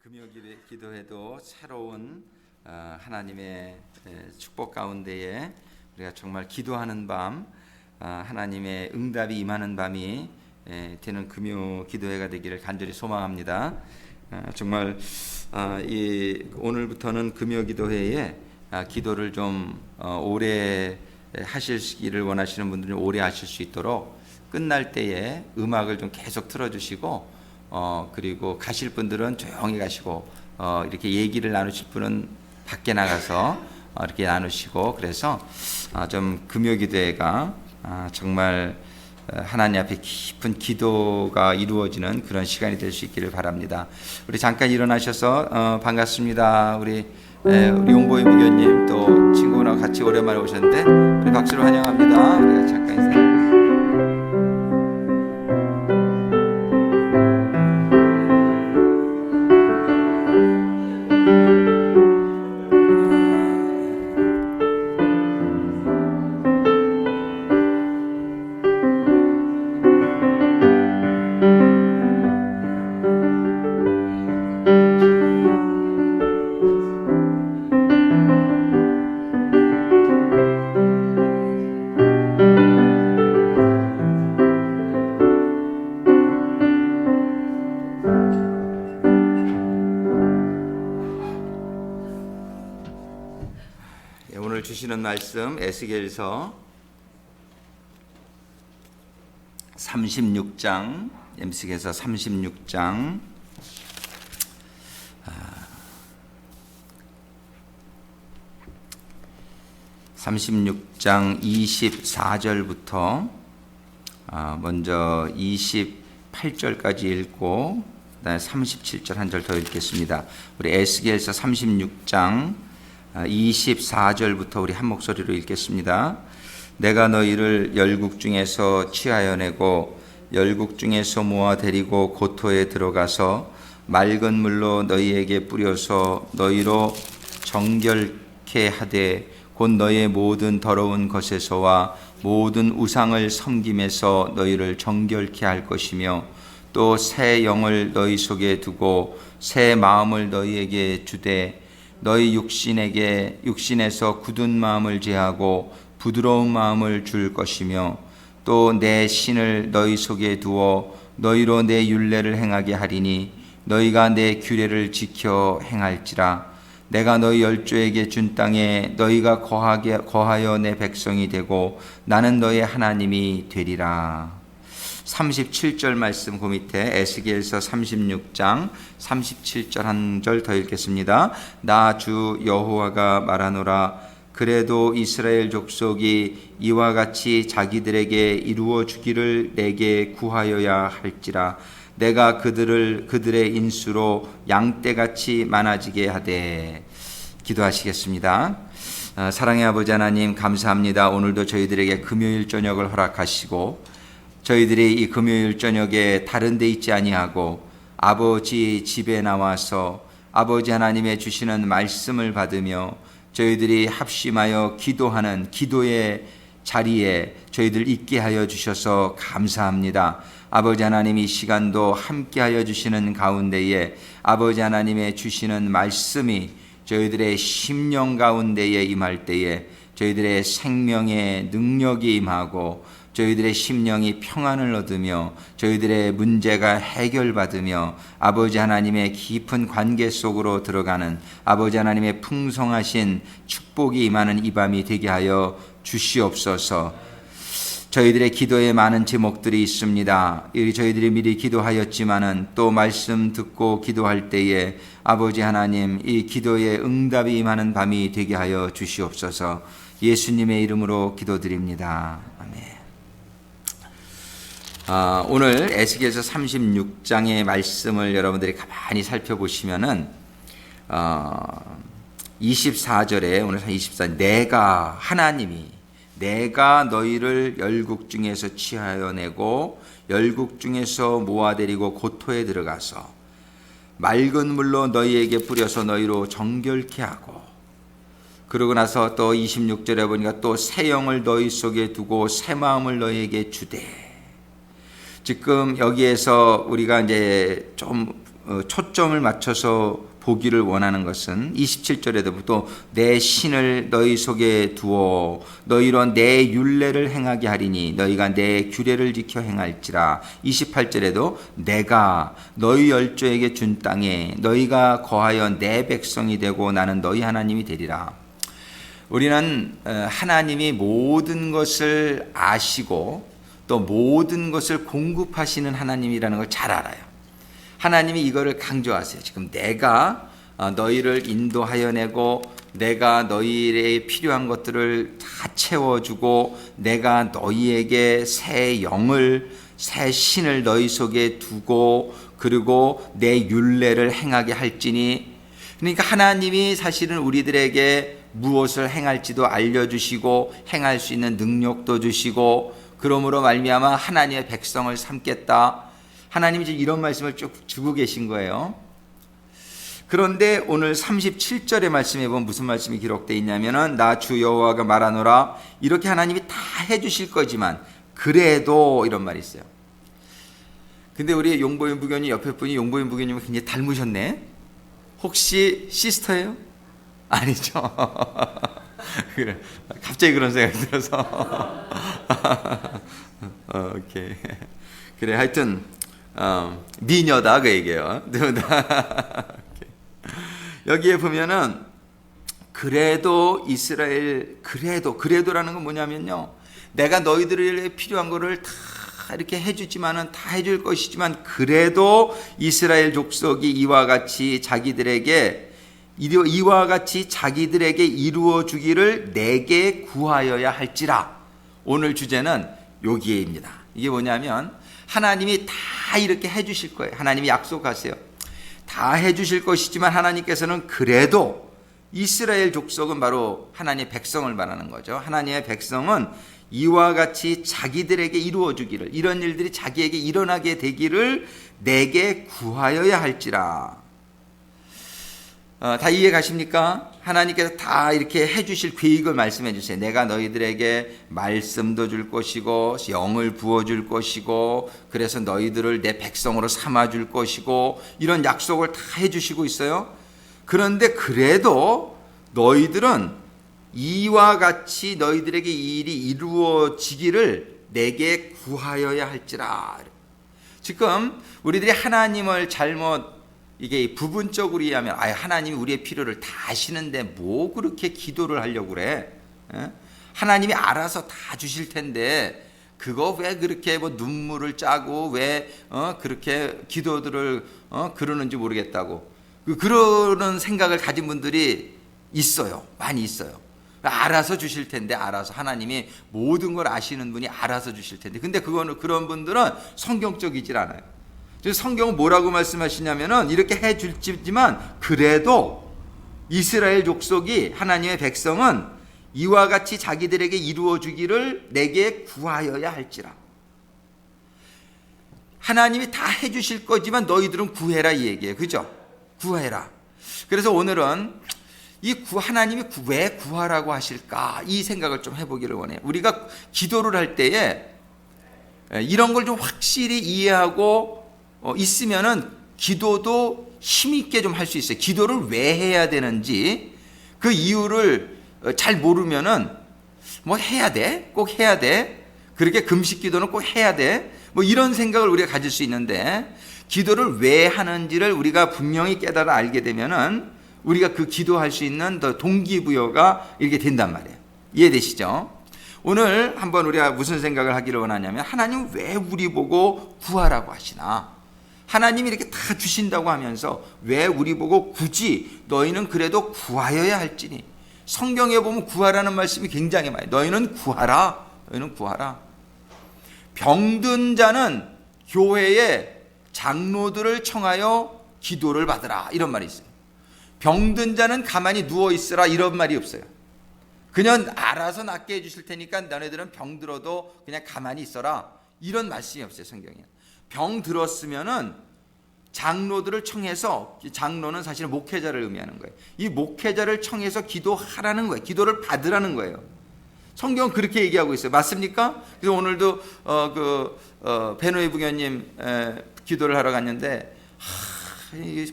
금요 기도회도 새로운 하나님의 축복 가운데에 우리가 정말 기도하는 밤, 하나님의 응답이 임하는 밤이 되는 금요 기도회가 되기를 간절히 소망합니다. 정말 오늘부터는 금요 기도회에 기도를 좀 오래 하시기를 원하시는 분들은 오래 하실 수 있도록 끝날 때에 음악을 좀 계속 틀어주시고 그리고 가실 분들은 조용히 가시고 이렇게 얘기를 나누실 분은 밖에 나가서 이렇게 나누시고, 그래서 좀 금요 기도회가 정말 하나님 앞에 깊은 기도가 이루어지는 그런 시간이 될 수 있기를 바랍니다. 우리 잠깐 일어나셔서 반갑습니다. 우리 용보이 무교님 또 친구랑 같이 오랜만에 오셨는데 우리 박수로 환영합니다. 우리가 잠깐 인사. 오늘 주시는 말씀 에스겔서 36장, 에스겔서 36장 24절부터 먼저 28절까지 읽고 그다음에 37절 한 절 더 읽겠습니다. 우리 에스겔서 36장 24절부터 우리 한 목소리로 읽겠습니다. 내가 너희를 열국 중에서 취하여 내고 열국 중에서 모아 데리고 고토에 들어가서 맑은 물로 너희에게 뿌려서 너희로 정결케 하되 곧 너희의 모든 더러운 것에서와 모든 우상을 섬김에서 너희를 정결케 할 것이며 또 새 영을 너희 속에 두고 새 마음을 너희에게 주되 너희 육신에서 굳은 마음을 제하고 부드러운 마음을 줄 것이며 또 내 신을 너희 속에 두어 너희로 내 율례를 행하게 하리니 너희가 내 규례를 지켜 행할지라. 내가 너희 열조에게 준 땅에 너희가 거하여 내 백성이 되고 나는 너희 하나님이 되리라. 37절 말씀 그 밑에 에스겔서 36장 37절 한 절 더 읽겠습니다. 나 주 여호와가 말하노라. 그래도 이스라엘 족속이 이와 같이 자기들에게 이루어 주기를 내게 구하여야 할지라. 내가 그들의 인수로 양떼같이 많아지게 하되. 기도하시겠습니다. 사랑의 아버지 하나님, 감사합니다. 오늘도 저희들에게 금요일 저녁을 허락하시고 저희들이 이 금요일 저녁에 다른 데 있지 아니하고 아버지 집에 나와서 아버지 하나님의 주시는 말씀을 받으며 저희들이 합심하여 기도하는 기도의 자리에 저희들 있게 하여 주셔서 감사합니다. 아버지 하나님, 이 시간도 함께 하여 주시는 가운데에 아버지 하나님의 주시는 말씀이 저희들의 심령 가운데에 임할 때에 저희들의 생명의 능력이 임하고 저희들의 심령이 평안을 얻으며 저희들의 문제가 해결받으며 아버지 하나님의 깊은 관계 속으로 들어가는 아버지 하나님의 풍성하신 축복이 임하는 이 밤이 되게 하여 주시옵소서. 저희들의 기도에 많은 제목들이 있습니다. 저희들이 미리 기도하였지만은 또 말씀 듣고 기도할 때에 아버지 하나님, 이 기도에 응답이 임하는 밤이 되게 하여 주시옵소서. 예수님의 이름으로 기도드립니다. 아멘. 오늘 에스겔서 36장의 말씀을 여러분들이 가만히 살펴보시면은 24절에 오늘 24절 내가 너희를 열국 중에서 취하여 내고 열국 중에서 모아 데리고 고토에 들어가서 맑은 물로 너희에게 뿌려서 너희로 정결케 하고, 그러고 나서 또 26절에 보니까 또 새 영을 너희 속에 두고 새 마음을 너희에게 주되. 지금 여기에서 우리가 이제 좀 초점을 맞춰서 보기를 원하는 것은 27절에도 내 신을 너희 속에 두어 너희로 내 율례를 행하게 하리니 너희가 내 규례를 지켜 행할지라. 28절에도 내가 너희 열조에게 준 땅에 너희가 거하여 내 백성이 되고 나는 너희 하나님이 되리라. 우리는 하나님이 모든 것을 아시고 또 모든 것을 공급하시는 하나님이라는 걸 잘 알아요. 하나님이 이거를 강조하세요. 지금 내가 너희를 인도하여 내고 내가 너희의 필요한 것들을 다 채워주고 내가 너희에게 새 영을 새 신을 너희 속에 두고 그리고 내 율례를 행하게 할지니. 그러니까 하나님이 사실은 우리들에게 무엇을 행할지도 알려주시고 행할 수 있는 능력도 주시고 그러므로 말미암아 하나님의 백성을 삼겠다. 하나님이 지금 이런 말씀을 쭉 주고 계신 거예요. 그런데 오늘 37절의 말씀에 보면 무슨 말씀이 기록되어 있냐면은 나 주 여호와가 말하노라. 이렇게 하나님이 다 해주실 거지만 그래도 이런 말이 있어요. 근데 우리 용보인 부교님 옆에 분이 용보인 부교님을 굉장히 닮으셨네. 혹시 시스터예요? 아니죠. 그래. 갑자기 그런 생각이 들어서. 오케이. 그래, 하여튼 미녀다 그 얘기예요. 여기에 보면은 그래도 이스라엘 그래도라는 건 뭐냐면요. 내가 너희들에게 필요한 거를 다 이렇게 해주지만은 다 해줄 것이지만 그래도 이스라엘 족속이 이와 같이 자기들에게 이루어 주기를 내게 구하여야 할지라. 오늘 주제는 여기에입니다. 이게 뭐냐면 하나님이 다 이렇게 해주실 거예요. 하나님이 약속하세요. 다 해주실 것이지만 하나님께서는 그래도 이스라엘 족속은 바로 하나님의 백성을 말하는 거죠. 하나님의 백성은 이와 같이 자기들에게 이루어 주기를 이런 일들이 자기에게 일어나게 되기를 내게 구하여야 할지라. 다 이해 가십니까? 하나님께서 다 이렇게 해주실 계획을 말씀해 주세요. 내가 너희들에게 말씀도 줄 것이고 영을 부어줄 것이고 그래서 너희들을 내 백성으로 삼아줄 것이고 이런 약속을 다 해주시고 있어요. 그런데 그래도 너희들은 이와 같이 너희들에게 이 일이 이루어지기를 내게 구하여야 할지라. 지금 우리들이 하나님을 잘못 이게 부분적으로 이해하면 하나님이 우리의 필요를 다 아시는데 뭐 그렇게 기도를 하려고 그래? 하나님이 알아서 다 주실 텐데 그거 왜 그렇게 뭐 눈물을 짜고 왜 그렇게 기도들을 그러는지 모르겠다고 그러는 생각을 가진 분들이 있어요. 많이 있어요. 알아서 주실 텐데 알아서 하나님이 모든 걸 아시는 분이 알아서 주실 텐데 근데 그런 분들은 성경적이질 않아요. 성경은 뭐라고 말씀하시냐면은 이렇게 해 줄지만 그래도 이스라엘 족속이 하나님의 백성은 이와 같이 자기들에게 이루어 주기를 내게 구하여야 할지라. 하나님이 다 해 주실 거지만 너희들은 구해라 이 얘기예요. 그죠? 구해라. 그래서 오늘은 하나님이 왜 구하라고 하실까 이 생각을 좀 해보기를 원해요. 우리가 기도를 할 때에 이런 걸 좀 확실히 이해하고 있으면은 기도도 힘있게 좀 할 수 있어요. 기도를 왜 해야 되는지 그 이유를 잘 모르면은 뭐 해야 돼? 꼭 해야 돼? 그렇게 금식 기도는 꼭 해야 돼? 뭐 이런 생각을 우리가 가질 수 있는데 기도를 왜 하는지를 우리가 분명히 깨달아 알게 되면은 우리가 그 기도할 수 있는 더 동기부여가 이렇게 된단 말이에요. 이해되시죠? 오늘 한번 우리가 무슨 생각을 하기를 원하냐면 하나님 왜 우리 보고 구하라고 하시나? 하나님이 이렇게 다 주신다고 하면서 왜 우리 보고 굳이 너희는 그래도 구하여야 할지니. 성경에 보면 구하라는 말씀이 굉장히 많아요. 너희는 구하라. 너희는 구하라. 병든 자는 교회에 장로들을 청하여 기도를 받으라. 이런 말이 있어요. 병든 자는 가만히 누워있으라. 이런 말이 없어요. 그냥 알아서 낫게 해주실 테니까 너네들은 병들어도 그냥 가만히 있어라. 이런 말씀이 없어요. 성경에. 병 들었으면은 장로들을 청해서 장로는 사실 목회자를 의미하는 거예요. 이 목회자를 청해서 기도하라는 거예요. 기도를 받으라는 거예요. 성경은 그렇게 얘기하고 있어요. 맞습니까? 그래서 오늘도 베노이 부교님 기도를 하러 갔는데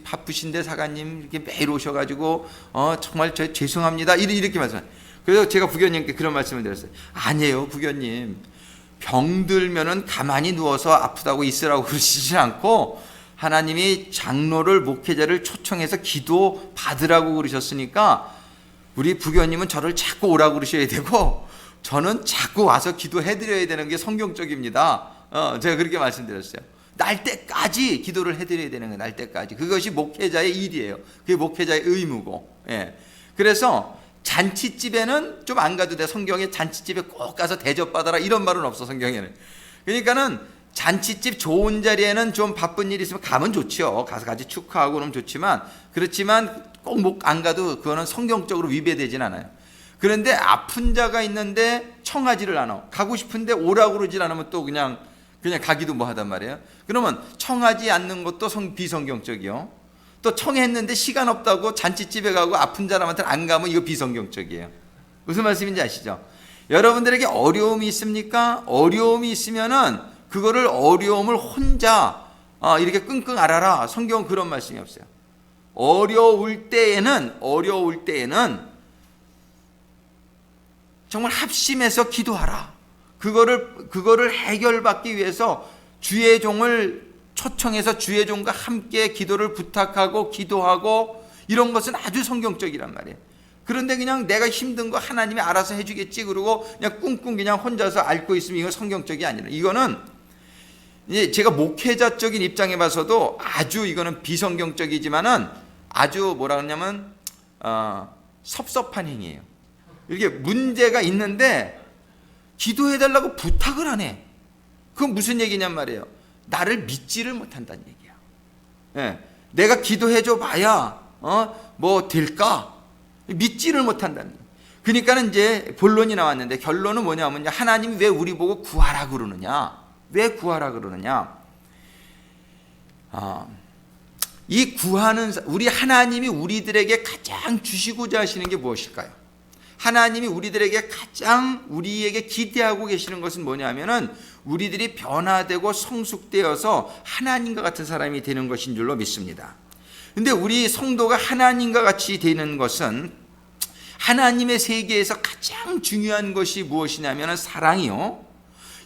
바쁘신데 사관님 이렇게 매일 오셔가지고 정말 저 죄송합니다 이렇게 말씀. 그래서 제가 부교님께 그런 말씀을 드렸어요. 아니에요 부교님, 병들면은 가만히 누워서 아프다고 있으라고 그러시지 않고 하나님이 장로를 목회자를 초청해서 기도 받으라고 그러셨으니까 우리 부교님은 저를 자꾸 오라고 그러셔야 되고 저는 자꾸 와서 기도해드려야 되는 게 성경적입니다. 제가 그렇게 말씀드렸어요. 날 때까지 기도를 해드려야 되는 거예요. 날 때까지. 그것이 목회자의 일이에요. 그게 목회자의 의무고. 예. 그래서 잔치집에는 좀 안 가도 돼. 성경에 잔치집에 꼭 가서 대접받아라 이런 말은 없어 성경에는. 그러니까는 잔치집 좋은 자리에는 좀 바쁜 일이 있으면 가면 좋죠. 가서 같이 축하하고 그러면 좋지만, 그렇지만 꼭 안 가도 그거는 성경적으로 위배되진 않아요. 그런데 아픈 자가 있는데 청하지를 않아. 가고 싶은데 오라고 그러질 않으면 또 그냥 가기도 뭐 하단 말이에요. 그러면 청하지 않는 것도 비성경적이요. 또 청했는데 시간 없다고 잔치집에 가고 아픈 사람한테는 안 가면 이거 비성경적이에요. 무슨 말씀인지 아시죠? 여러분들에게 어려움이 있습니까? 어려움이 있으면은 그거를 어려움을 혼자 이렇게 끙끙 앓아라. 성경은 그런 말씀이 없어요. 어려울 때에는 정말 합심해서 기도하라. 그거를 해결받기 위해서 주의 종을 초청해서 주의 종과 함께 기도를 부탁하고 기도하고 이런 것은 아주 성경적이란 말이에요. 그런데 그냥 내가 힘든 거 하나님이 알아서 해주겠지 그러고 그냥 꿍꿍 그냥 혼자서 앓고 있으면 이건 성경적이 아니라, 이거는 이제 제가 목회자적인 입장에 봐서도 아주 이거는 비성경적이지만은 아주 뭐라 그러냐면 섭섭한 행위예요. 이렇게 문제가 있는데 기도해달라고 부탁을 안 해. 그건 무슨 얘기냔 말이에요. 나를 믿지를 못한다는 얘기야. 예, 내가 기도해줘 봐야 뭐 될까? 믿지를 못한다는 얘기야. 그러니까는 이제 본론이 나왔는데 결론은 뭐냐면 하나님이 왜 우리 보고 구하라 그러느냐? 왜 구하라 그러느냐? 이 구하는 우리 하나님이 우리들에게 가장 주시고자 하시는 게 무엇일까요? 하나님이 우리들에게 가장 우리에게 기대하고 계시는 것은 뭐냐면은 우리들이 변화되고 성숙되어서 하나님과 같은 사람이 되는 것인 줄로 믿습니다. 근데 우리 성도가 하나님과 같이 되는 것은 하나님의 세계에서 가장 중요한 것이 무엇이냐면은 사랑이요.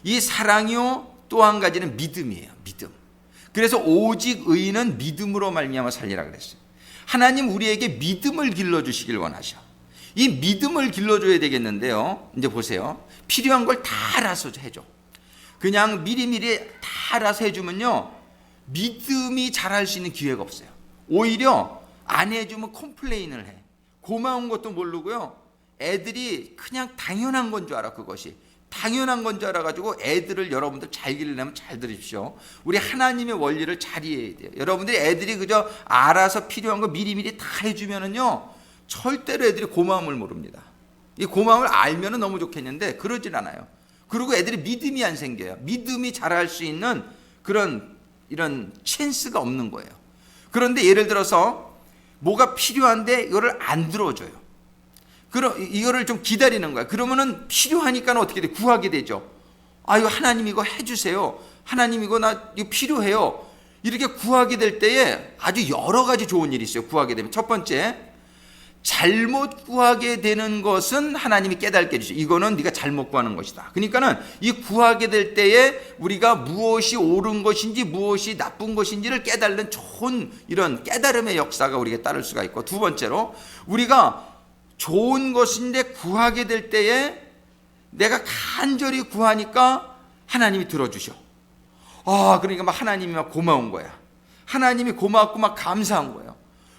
이 사랑이요. 또 한 가지는 믿음이에요. 믿음. 그래서 오직 의인은 믿음으로 말미암아 살리라 그랬어요. 하나님 우리에게 믿음을 길러주시길 원하셔. 이 믿음을 길러줘야 되겠는데요. 이제 보세요. 필요한 걸 다 알아서 해줘. 그냥 미리미리 다 알아서 해주면요, 믿음이 자랄 수 있는 기회가 없어요. 오히려 안 해주면 컴플레인을 해. 고마운 것도 모르고요. 애들이 그냥 당연한 건 줄 알아. 그것이 당연한 건 줄 알아가지고 애들을 여러분들 잘 기르려면 잘 들으십시오. 우리 하나님의 원리를 잘 이해해야 돼요. 여러분들이 애들이 그저 알아서 필요한 거 미리미리 다 해주면은요, 절대로 애들이 고마움을 모릅니다. 이 고마움을 알면은 너무 좋겠는데 그러질 않아요. 그리고 애들이 믿음이 안 생겨요. 믿음이 자랄 수 있는 이런 찬스가 없는 거예요. 그런데 예를 들어서 뭐가 필요한데 이거를 안 들어줘요. 이거를 좀 기다리는 거야. 그러면은 필요하니까 어떻게 돼? 구하게 되죠. 이거 하나님 이거 해주세요. 하나님 이거 이거 필요해요. 이렇게 구하게 될 때에 아주 여러 가지 좋은 일이 있어요. 구하게 되면 첫 번째, 잘못 구하게 되는 것은 하나님이 깨닫게 해주죠. 이거는 네가 잘못 구하는 것이다. 그러니까는 이 구하게 될 때에 우리가 무엇이 옳은 것인지 무엇이 나쁜 것인지를 깨달는 좋은 이런 깨달음의 역사가 우리에게 따를 수가 있고, 두 번째로 우리가 좋은 것인데 구하게 될 때에 내가 간절히 구하니까 하나님이 들어주셔. 그러니까 막 하나님이 막 고마운 거야. 하나님이 고맙고 막 감사한 거예요.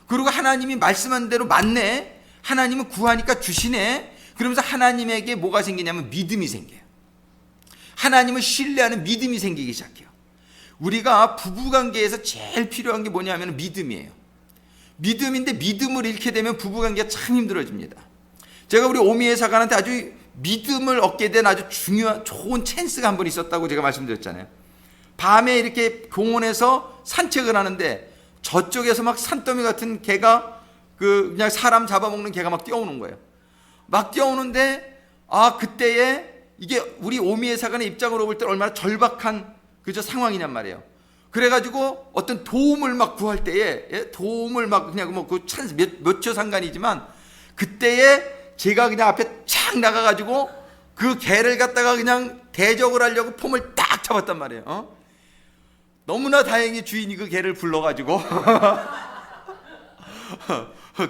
그리고 하나님이 말씀한 대로 맞네. 하나님은 구하니까 주시네. 그러면서 하나님에게 뭐가 생기냐면 믿음이 생겨요. 하나님을 신뢰하는 믿음이 생기기 시작해요. 우리가 부부관계에서 제일 필요한 게 뭐냐면 믿음이에요. 믿음인데 믿음을 잃게 되면 부부관계가 참 힘들어집니다. 제가 우리 오미애 사관한테 아주 믿음을 얻게 된 아주 중요한 좋은 찬스가 한 번 있었다고 제가 말씀드렸잖아요. 밤에 이렇게 공원에서 산책을 하는데 저쪽에서 막 산더미 같은 개가 그냥 사람 잡아먹는 개가 막 뛰어오는 거예요. 막 뛰어오는데 그때에 이게 우리 오미애 사관의 입장으로 볼 때 얼마나 절박한 그저 상황이냔 말이에요. 그래가지고 어떤 도움을 막 구할 때에, 예? 도움을 막 그냥 뭐 그 찬스 몇 초 상관이지만 그때에 제가 그냥 앞에 착 나가가지고 그 개를 갖다가 그냥 대적을 하려고 폼을 딱 잡았단 말이에요. 너무나 다행히 주인이 그 개를 불러가지고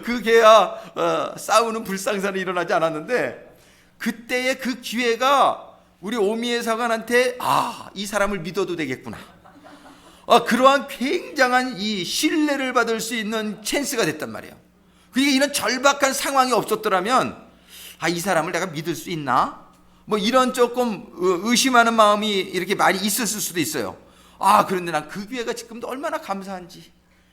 그 개와 싸우는 불상사는 일어나지 않았는데, 그때의 그 기회가 우리 오미의 사관한테 이 사람을 믿어도 되겠구나, 그러한 굉장한 이 신뢰를 받을 수 있는 찬스가 됐단 말이에요. 그러니까 이런 절박한 상황이 없었더라면 이 사람을 내가 믿을 수 있나? 뭐 이런 조금 의심하는 마음이 이렇게 많이 있었을 수도 있어요. 그런데 난 그 기회가 지금도 얼마나 감사한지,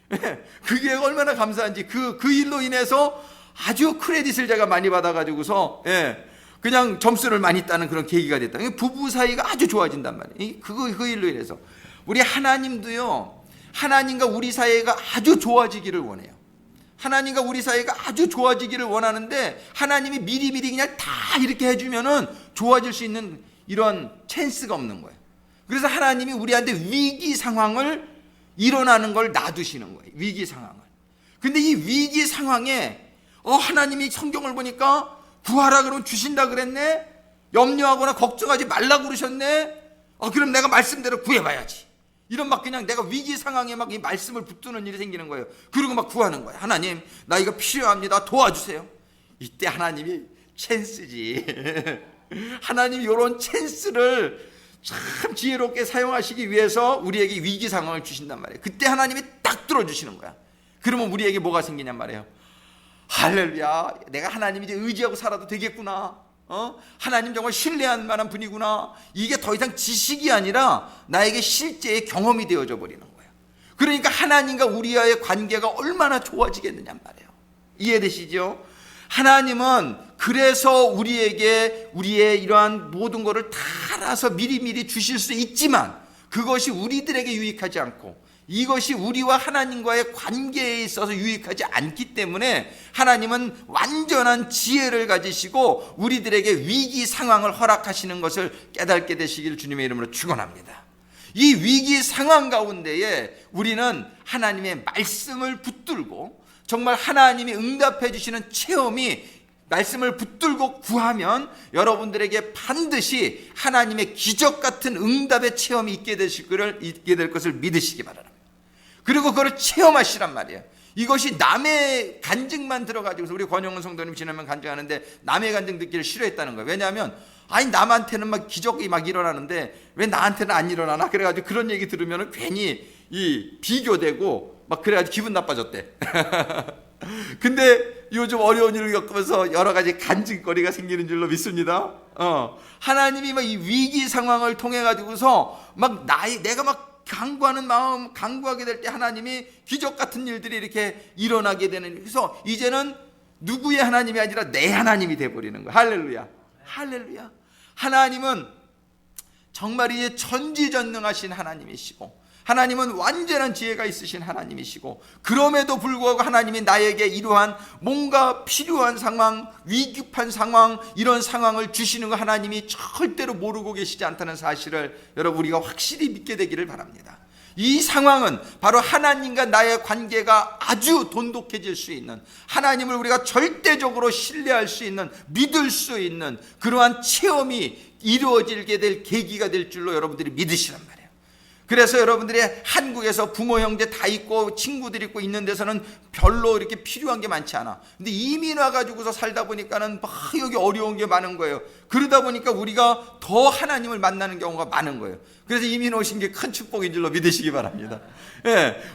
그 기회가 얼마나 감사한지, 그 일로 인해서 아주 크레딧을 제가 많이 받아가지고서 그냥 점수를 많이 따는 그런 계기가 됐다. 부부 사이가 아주 좋아진단 말이에요. 그 일로 인해서 우리 하나님도요, 하나님과 우리 사이가 아주 좋아지기를 원해요. 하나님과 우리 사이가 아주 좋아지기를 원하는데, 하나님이 미리미리 그냥 다 이렇게 해주면은 좋아질 수 있는 이런 찬스가 없는 거예요. 그래서 하나님이 우리한테 위기 상황을 일어나는 걸 놔두시는 거예요. 위기 상황을. 근데 이 위기 상황에 하나님이 성경을 보니까 구하라 그러면 주신다 그랬네, 염려하거나 걱정하지 말라 그러셨네, 그럼 내가 말씀대로 구해봐야지, 이런 막 그냥 내가 위기 상황에 막 이 말씀을 붙드는 일이 생기는 거예요. 그리고 막 구하는 거예요. 하나님, 나 이거 필요합니다, 도와주세요. 이때 하나님이 찬스지. 하나님이 이런 찬스를 참 지혜롭게 사용하시기 위해서 우리에게 위기 상황을 주신단 말이에요. 그때 하나님이 딱 들어주시는 거야. 그러면 우리에게 뭐가 생기냔 말이에요. 할렐루야, 내가 하나님 이제 의지하고 살아도 되겠구나, 하나님 정말 신뢰할 만한 분이구나. 이게 더 이상 지식이 아니라 나에게 실제의 경험이 되어져 버리는 거예요. 그러니까 하나님과 우리와의 관계가 얼마나 좋아지겠느냐 말이에요. 이해되시죠? 하나님은 그래서 우리에게 우리의 이러한 모든 것을 다 알아서 미리미리 주실 수 있지만, 그것이 우리들에게 유익하지 않고 이것이 우리와 하나님과의 관계에 있어서 유익하지 않기 때문에 하나님은 완전한 지혜를 가지시고 우리들에게 위기 상황을 허락하시는 것을 깨닫게 되시길 주님의 이름으로 축원합니다. 이 위기 상황 가운데에 우리는 하나님의 말씀을 붙들고, 정말 하나님이 응답해 주시는 체험이, 말씀을 붙들고 구하면 여러분들에게 반드시 하나님의 기적 같은 응답의 체험이 있게 될 것을 믿으시기 바랍니다. 그리고 그걸 체험하시란 말이에요. 이것이 남의 간증만 들어가지고, 우리 권영은 성도님 지나면 간증하는데 남의 간증 듣기를 싫어했다는 거예요. 왜냐하면 남한테는 막 기적이 막 일어나는데 왜 나한테는 안 일어나나? 그래가지고 그런 얘기 들으면 괜히 비교되고 막 그래가지고 기분 나빠졌대. 근데 요즘 어려운 일을 겪으면서 여러 가지 간증거리가 생기는 줄로 믿습니다. 하나님이 막 이 위기 상황을 통해 가지고서 막 내가 막 간구하는 마음, 간구하게 될 때 하나님이 기적 같은 일들이 이렇게 일어나게 되는, 그래서 이제는 누구의 하나님이 아니라 내 하나님이 되어버리는 거예요. 할렐루야, 할렐루야. 하나님은 정말 이제 전지전능하신 하나님이시고, 하나님은 완전한 지혜가 있으신 하나님이시고, 그럼에도 불구하고 하나님이 나에게 이러한 뭔가 필요한 상황, 위급한 상황, 이런 상황을 주시는 거 하나님이 절대로 모르고 계시지 않다는 사실을 여러분 우리가 확실히 믿게 되기를 바랍니다. 이 상황은 바로 하나님과 나의 관계가 아주 돈독해질 수 있는, 하나님을 우리가 절대적으로 신뢰할 수 있는, 믿을 수 있는 그러한 체험이 이루어지게 될 계기가 될 줄로 여러분들이 믿으시란 말이에요. 그래서 여러분들이 한국에서 부모 형제 다 있고 친구들 있고 있는 데서는 별로 이렇게 필요한 게 많지 않아. 근데 이민 와가지고서 살다 보니까는 막 여기 어려운 게 많은 거예요. 그러다 보니까 우리가 더 하나님을 만나는 경우가 많은 거예요. 그래서 이민 오신 게 큰 축복인 줄로 믿으시기 바랍니다.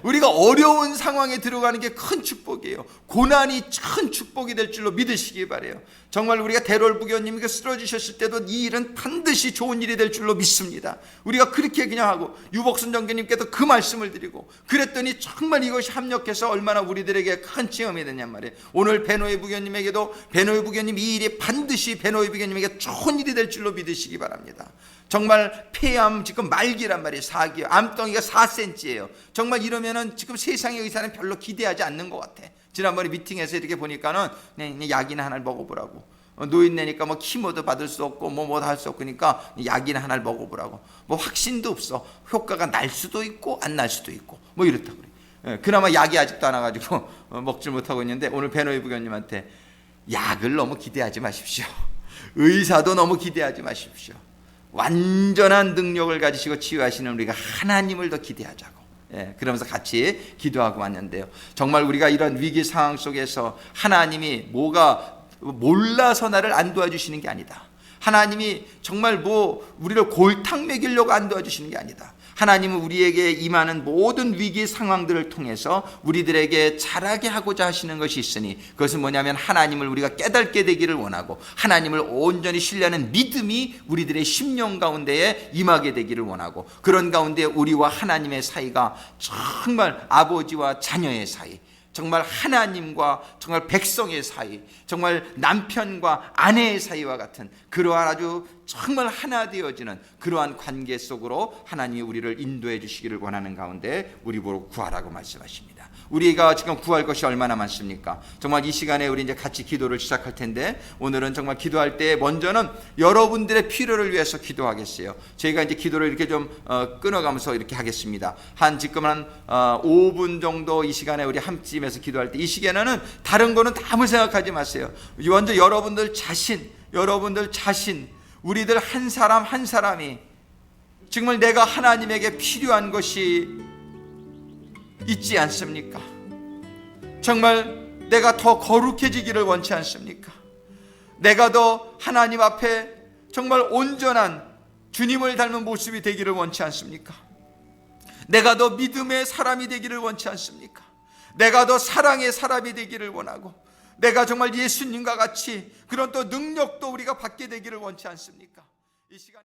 우리가 어려운 상황에 들어가는 게 큰 축복이에요. 고난이 큰 축복이 될 줄로 믿으시기 바라요. 정말 우리가 대롤 부교님께 쓰러지셨을 때도 이 일은 반드시 좋은 일이 될 줄로 믿습니다. 우리가 그렇게 그냥 하고, 유복순 정교님께도 그 말씀을 드리고 그랬더니 정말 이것이 합력해서 얼마나 우리들에게 큰 체험이 되냔 말이에요. 오늘 베노이 부교님에게도 베노이 부교님 이 일이 반드시 베노이 부교님에게 좋은 일이 될 줄로 믿으시기 바랍니다. 정말 폐암 지금 말기란 말이에요. 4기요. 암덩이가 4cm예요. 정말 이러면은 지금 세상의 의사는 별로 기대하지 않는 것 같아. 지난번에 미팅에서 이렇게 보니까는 그냥 약이나 하나를 먹어보라고. 노인네니까 뭐 키모도 받을 수 없고 뭐 할 수 없으니까 약이나 하나를 먹어보라고. 뭐 확신도 없어. 효과가 날 수도 있고 안 날 수도 있고 뭐 이렇다고 그래. 그나마 약이 아직도 안 와가지고 먹질 못하고 있는데, 오늘 베노이 부교님한테 약을 너무 기대하지 마십시오. 의사도 너무 기대하지 마십시오. 완전한 능력을 가지시고 치유하시는 우리가 하나님을 더 기대하자고. 그러면서 같이 기도하고 왔는데요. 정말 우리가 이런 위기 상황 속에서 하나님이 뭐가 몰라서 나를 안 도와주시는 게 아니다. 하나님이 정말 우리를 골탕 먹이려고 안 도와주시는 게 아니다. 하나님은 우리에게 임하는 모든 위기 상황들을 통해서 우리들에게 자라게 하고자 하시는 것이 있으니, 그것은 뭐냐면 하나님을 우리가 깨닫게 되기를 원하고 하나님을 온전히 신뢰하는 믿음이 우리들의 심령 가운데에 임하게 되기를 원하고, 그런 가운데 우리와 하나님의 사이가 정말 아버지와 자녀의 사이, 정말 하나님과 정말 백성의 사이, 정말 남편과 아내의 사이와 같은 그러한 아주 정말 하나 되어지는 그러한 관계 속으로 하나님이 우리를 인도해 주시기를 원하는 가운데 우리 보고 구하라고 말씀하십니다. 우리가 지금 구할 것이 얼마나 많습니까? 정말 이 시간에 우리 이제 같이 기도를 시작할 텐데, 오늘은 정말 기도할 때 먼저는 여러분들의 필요를 위해서 기도하겠어요. 저희가 이제 기도를 이렇게 좀 끊어가면서 이렇게 하겠습니다. 지금 한 5분 정도 이 시간에 우리 함께면서 기도할 때, 이 시간에는 다른 거는 아무 생각하지 마세요. 먼저 여러분들 자신, 우리들 한 사람 한 사람이 정말 내가 하나님에게 필요한 것이 있지 않습니까? 정말 내가 더 거룩해지기를 원치 않습니까? 내가 더 하나님 앞에 정말 온전한 주님을 닮은 모습이 되기를 원치 않습니까? 내가 더 믿음의 사람이 되기를 원치 않습니까? 내가 더 사랑의 사람이 되기를 원하고, 내가 정말 예수님과 같이 그런 또 능력도 우리가 받게 되기를 원치 않습니까? 이 시간